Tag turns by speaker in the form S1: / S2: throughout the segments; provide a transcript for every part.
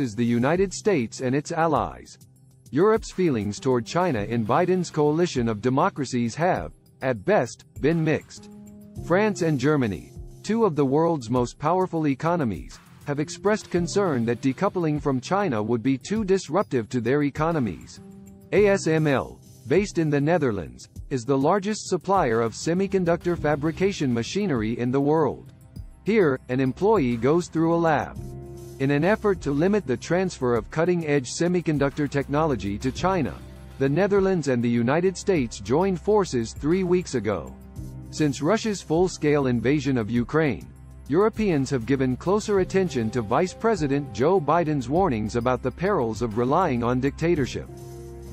S1: versus the United States and its allies. Europe's feelings toward China in Biden's coalition of democracies have, at best, been mixed. France and Germany, two of the world's most powerful economies, have expressed concern that decoupling from China would be too disruptive to their economies. ASML, based in the Netherlands, is the largest supplier of semiconductor fabrication machinery in the world. Here, an employee goes through a lab. In an effort to limit the transfer of cutting-edge semiconductor technology to China, the Netherlands and the United States joined forces 3 weeks ago. Since Russia's full-scale invasion of Ukraine, Europeans have given closer attention to Vice President Joe Biden's warnings about the perils of relying on dictatorship.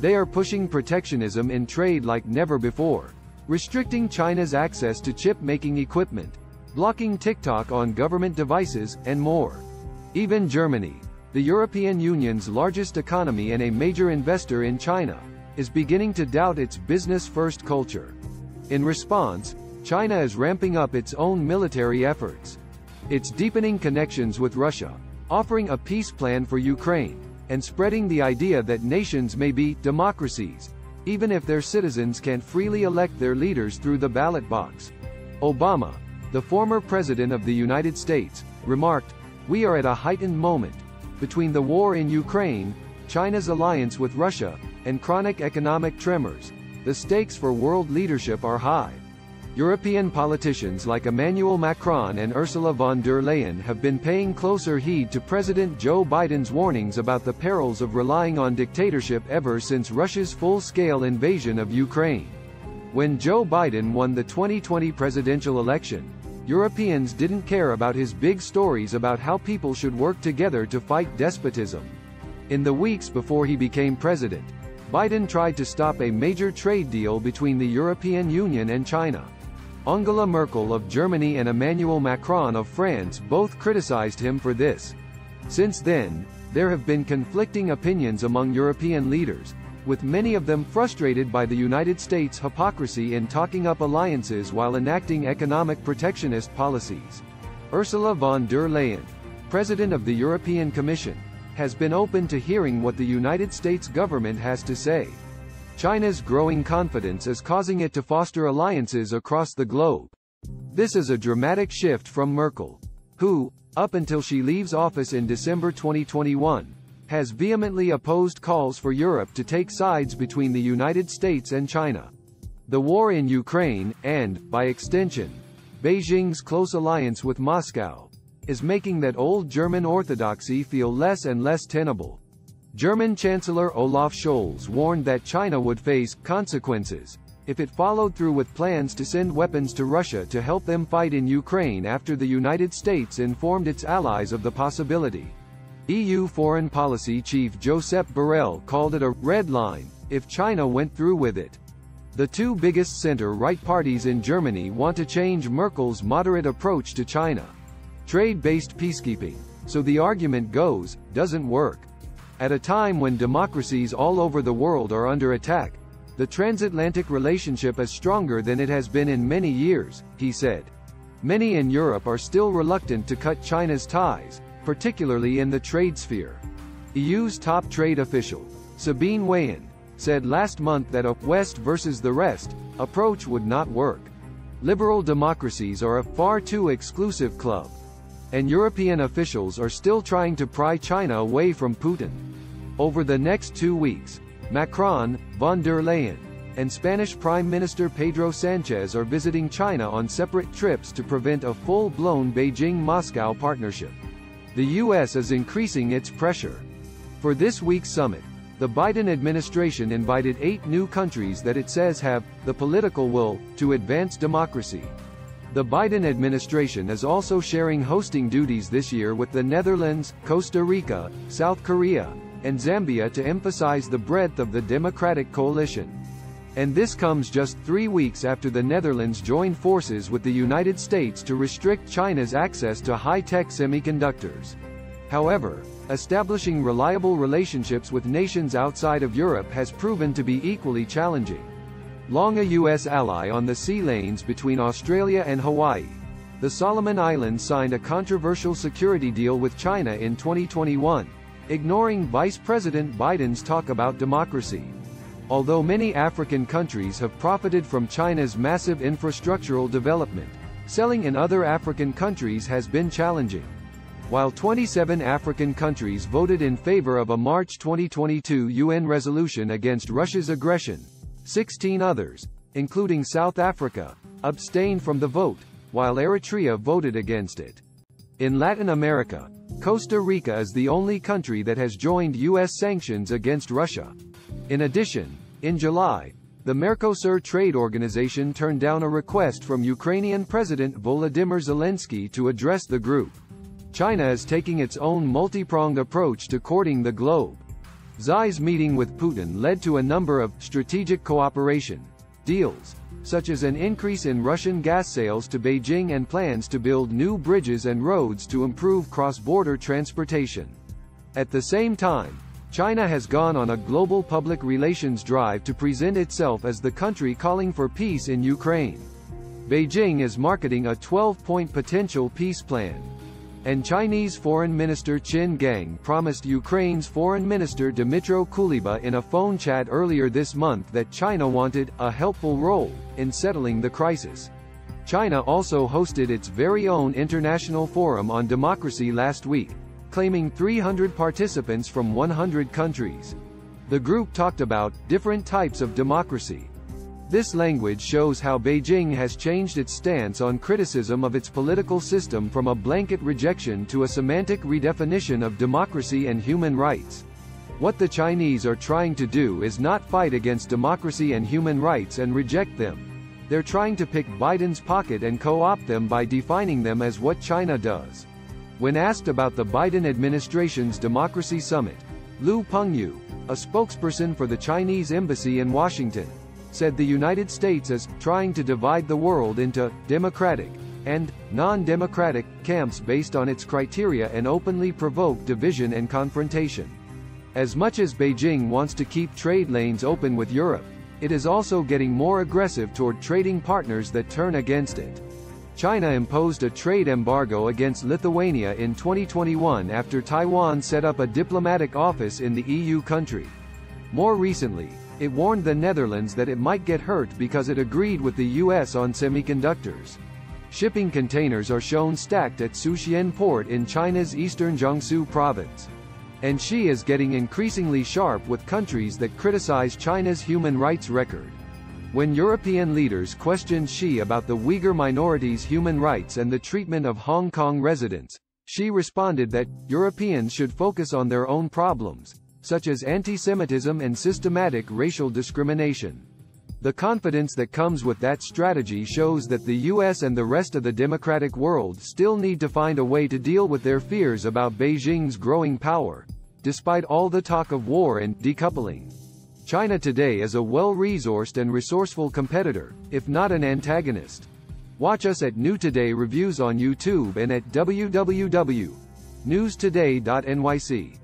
S1: They are pushing protectionism in trade like never before, restricting China's access to chip-making equipment, blocking TikTok on government devices, and more. Even Germany, the European Union's largest economy and a major investor in China, is beginning to doubt its business-first culture. In response, China is ramping up its own military efforts. It's deepening connections with Russia, offering a peace plan for Ukraine, and spreading the idea that nations may be democracies, even if their citizens can't freely elect their leaders through the ballot box. Obama, the former president of the United States, remarked, "We are at a heightened moment. Between the war in Ukraine, China's alliance with Russia, and chronic economic tremors, the stakes for world leadership are high." European politicians like Emmanuel Macron and Ursula von der Leyen have been paying closer heed to President Joe Biden's warnings about the perils of relying on dictatorship ever since Russia's full-scale invasion of Ukraine. When Joe Biden won the 2020 presidential election, Europeans didn't care about his big stories about how people should work together to fight despotism. In the weeks before he became president, Biden tried to stop a major trade deal between the European Union and China. Angela Merkel of Germany and Emmanuel Macron of France both criticized him for this. Since then, there have been conflicting opinions among European leaders, with many of them frustrated by the United States' hypocrisy in talking up alliances while enacting economic protectionist policies. Ursula von der Leyen, President of the European Commission, has been open to hearing what the United States government has to say. China's growing confidence is causing it to foster alliances across the globe. This is a dramatic shift from Merkel, who, up until she leaves office in December 2021, has vehemently opposed calls for Europe to take sides between the United States and China. The war in Ukraine, and, by extension, Beijing's close alliance with Moscow, is making that old German orthodoxy feel less and less tenable. German Chancellor Olaf Scholz warned that China would face consequences if it followed through with plans to send weapons to Russia to help them fight in Ukraine after the United States informed its allies of the possibility. EU Foreign Policy Chief Josep Borrell called it a red line if China went through with it. The two biggest center-right parties in Germany want to change Merkel's moderate approach to China. Trade-based peacekeeping, so the argument goes, doesn't work. At a time when democracies all over the world are under attack, the transatlantic relationship is stronger than it has been in many years, he said. Many in Europe are still reluctant to cut China's ties, particularly in the trade sphere. EU's top trade official, Sabine Weyand, said last month that a West versus the rest approach would not work. Liberal democracies are a far too exclusive club, and European officials are still trying to pry China away from Putin. Over the next 2 weeks, Macron, von der Leyen, and Spanish Prime Minister Pedro Sanchez are visiting China on separate trips to prevent a full-blown Beijing-Moscow partnership. The U.S. is increasing its pressure. For this week's summit, the Biden administration invited 8 new countries that it says have the political will to advance democracy. The Biden administration is also sharing hosting duties this year with the Netherlands, Costa Rica, South Korea, and Zambia to emphasize the breadth of the democratic coalition. And this comes just 3 weeks after the Netherlands joined forces with the United States to restrict China's access to high-tech semiconductors. However, establishing reliable relationships with nations outside of Europe has proven to be equally challenging. Long a U.S. ally on the sea lanes between Australia and Hawaii, the Solomon Islands signed a controversial security deal with China in 2021, ignoring Vice President Biden's talk about democracy. Although many African countries have profited from China's massive infrastructural development, selling in other African countries has been challenging. While 27 African countries voted in favor of a March 2022 UN resolution against Russia's aggression, 16 others, including South Africa, abstained from the vote, while Eritrea voted against it. In Latin America, Costa Rica is the only country that has joined U.S. sanctions against Russia. In addition, in July, the Mercosur trade organization turned down a request from Ukrainian President Volodymyr Zelensky to address the group. China is taking its own multi-pronged approach to courting the globe. Xi's meeting with Putin led to a number of strategic cooperation deals, such as an increase in Russian gas sales to Beijing and plans to build new bridges and roads to improve cross-border transportation. At the same time, China has gone on a global public relations drive to present itself as the country calling for peace in Ukraine. Beijing is marketing a 12-point potential peace plan. And Chinese Foreign Minister Qin Gang promised Ukraine's Foreign Minister Dmytro Kuleba in a phone chat earlier this month that China wanted a helpful role in settling the crisis. China also hosted its very own International Forum on Democracy last week, claiming 300 participants from 100 countries. The group talked about different types of democracy. This language shows how Beijing has changed its stance on criticism of its political system from a blanket rejection to a semantic redefinition of democracy and human rights. What the Chinese are trying to do is not fight against democracy and human rights and reject them. They're trying to pick Biden's pocket and co-opt them by defining them as what China does. When asked about the Biden administration's Democracy Summit, Lu Pengyu, a spokesperson for the Chinese embassy in Washington, said the United States is trying to divide the world into democratic and non-democratic camps based on its criteria and openly provoke division and confrontation. As much as Beijing wants to keep trade lanes open with Europe, it is also getting more aggressive toward trading partners that turn against it. China imposed a trade embargo against Lithuania in 2021 after Taiwan set up a diplomatic office in the EU country. More recently, it warned the Netherlands that it might get hurt because it agreed with the US on semiconductors. Shipping containers are shown stacked at Suxian port in China's eastern Jiangsu province. And Xi is getting increasingly sharp with countries that criticize China's human rights record. When European leaders questioned Xi about the Uyghur minority's human rights and the treatment of Hong Kong residents, Xi responded that Europeans should focus on their own problems, such as anti-Semitism and systematic racial discrimination. The confidence that comes with that strategy shows that the US and the rest of the democratic world still need to find a way to deal with their fears about Beijing's growing power, despite all the talk of war and decoupling. China today is a well-resourced and resourceful competitor, if not an antagonist. Watch us at New Today Reviews on YouTube and at www.newstoday.nyc.